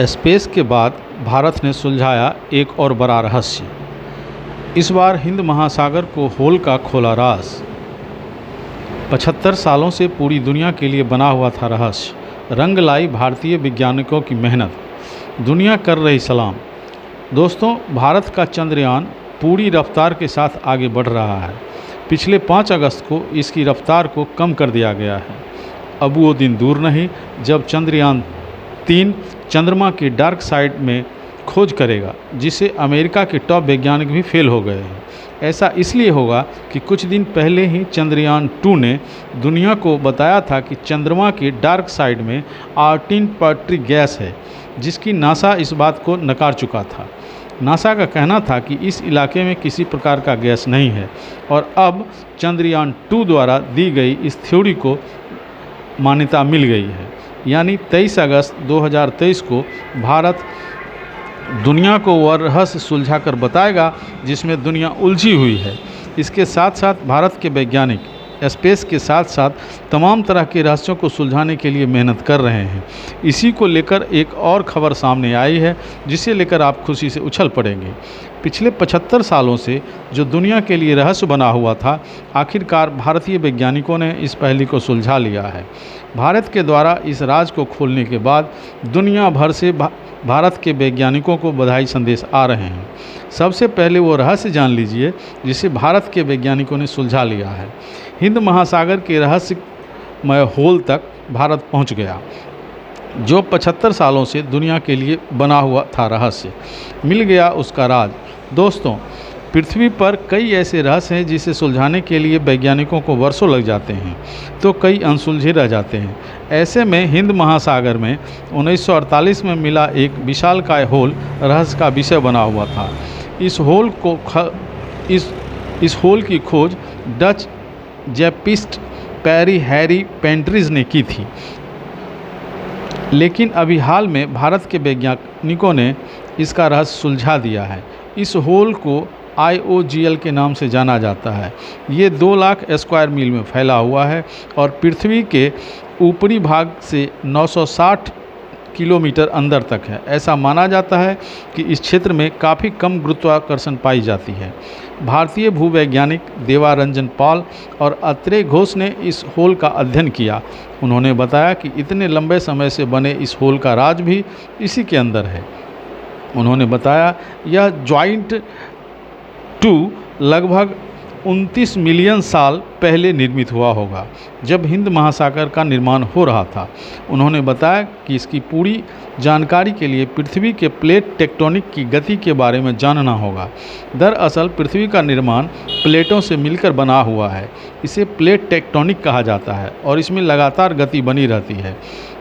Space के बाद भारत ने सुलझाया एक और बड़ा रहस्य। इस बार हिंद महासागर को होल का खोला राज। 75 सालों से पूरी दुनिया के लिए बना हुआ था रहस्य। रंग लाई भारतीय वैज्ञानिकों की मेहनत। दुनिया कर रही सलाम। दोस्तों, भारत का चंद्रयान पूरी रफ्तार के साथ आगे बढ़ रहा है। पिछले 5 अगस्त को इसकी रफ्तार को कम कर दिया गया है। अब वो दिन दूर नहीं जब चंद्रयान 3 चंद्रमा की डार्क साइड में खोज करेगा, जिसे अमेरिका के टॉप वैज्ञानिक भी फेल हो गए हैं। ऐसा इसलिए होगा कि कुछ दिन पहले ही चंद्रयान 2 ने दुनिया को बताया था कि चंद्रमा की डार्क साइड में आर्टिन पटरी गैस है, जिसकी नासा इस बात को नकार चुका था। नासा का कहना था कि इस इलाके में किसी प्रकार का गैस नहीं है, और अब चंद्रयान 2 द्वारा दी गई इस थ्योरी को मान्यता मिल गई है। यानी 23 अगस्त 2023 को भारत दुनिया को वह रहस्य सुलझाकर बताएगा जिसमें दुनिया उलझी हुई है। इसके साथ साथ भारत के वैज्ञानिक स्पेस के साथ साथ तमाम तरह के रहस्यों को सुलझाने के लिए मेहनत कर रहे हैं। इसी को लेकर एक और खबर सामने आई है, जिसे लेकर आप खुशी से उछल पड़ेंगे। पिछले 75 सालों से जो दुनिया के लिए रहस्य बना हुआ था, आखिरकार भारतीय वैज्ञानिकों ने इस पहेली को सुलझा लिया है। भारत के द्वारा इस राज को खोलने के बाद दुनिया भर से भारत के वैज्ञानिकों को बधाई संदेश आ रहे हैं। सबसे पहले वो रहस्य जान लीजिए जिसे भारत के वैज्ञानिकों ने सुलझा लिया है। हिंद महासागर के रहस्यमय होल तक भारत पहुंच गया, जो 75 सालों से दुनिया के लिए बना हुआ था रहस्य। मिल गया उसका राज। दोस्तों, पृथ्वी पर कई ऐसे रहस्य हैं जिसे सुलझाने के लिए वैज्ञानिकों को वर्षों लग जाते हैं, तो कई अनसुलझे रह जाते हैं। ऐसे में हिंद महासागर में 1948 में मिला एक विशालकाय होल रहस्य का विषय बना हुआ था। इस होल की खोज डच जेपिस्ट पेरी हैरी पेंट्रीज ने की थी, लेकिन अभी हाल में भारत के वैज्ञानिकों ने इसका रहस्य सुलझा दिया है। इस होल को IOGL के नाम से जाना जाता है। ये 2 लाख स्क्वायर मील में फैला हुआ है और पृथ्वी के ऊपरी भाग से 960 किलोमीटर अंदर तक है। ऐसा माना जाता है कि इस क्षेत्र में काफ़ी कम गुरुत्वाकर्षण पाई जाती है। भारतीय भूवैज्ञानिक देवारंजन पाल और अत्रेय घोष ने इस होल का अध्ययन किया। उन्होंने बताया कि इतने लंबे समय से बने इस होल का राज भी इसी के अंदर है। उन्होंने बताया यह जॉइंट 2 लगभग 29 मिलियन साल पहले निर्मित हुआ होगा, जब हिंद महासागर का निर्माण हो रहा था। उन्होंने बताया कि इसकी पूरी जानकारी के लिए पृथ्वी के प्लेट टेक्टोनिक की गति के बारे में जानना होगा। दरअसल पृथ्वी का निर्माण प्लेटों से मिलकर बना हुआ है। इसे प्लेट टेक्टोनिक कहा जाता है और इसमें लगातार गति बनी रहती है,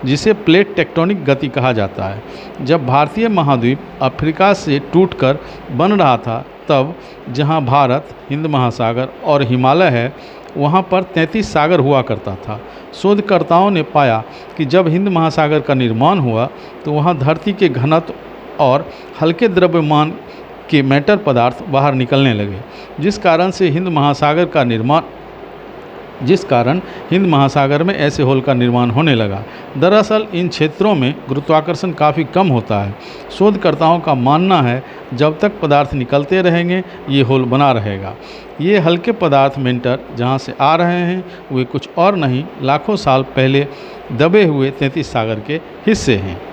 जिसे प्लेट टेक्टोनिक गति कहा जाता है। जब भारतीय महाद्वीप अफ्रीका से टूटकर बन रहा था, तब जहां भारत, हिंद महासागर और हिमालय है, वहां पर 33 सागर हुआ करता था। शोधकर्ताओं ने पाया कि जब हिंद महासागर का निर्माण हुआ तो वहां धरती के घनत्व और हल्के द्रव्यमान के मैटर पदार्थ बाहर निकलने लगे, जिस कारण हिंद महासागर में ऐसे होल का निर्माण होने लगा। दरअसल इन क्षेत्रों में गुरुत्वाकर्षण काफ़ी कम होता है। शोधकर्ताओं का मानना है जब तक पदार्थ निकलते रहेंगे ये होल बना रहेगा। ये हल्के पदार्थ मेंटर जहाँ से आ रहे हैं वे कुछ और नहीं, लाखों साल पहले दबे हुए 33 सागर के हिस्से हैं।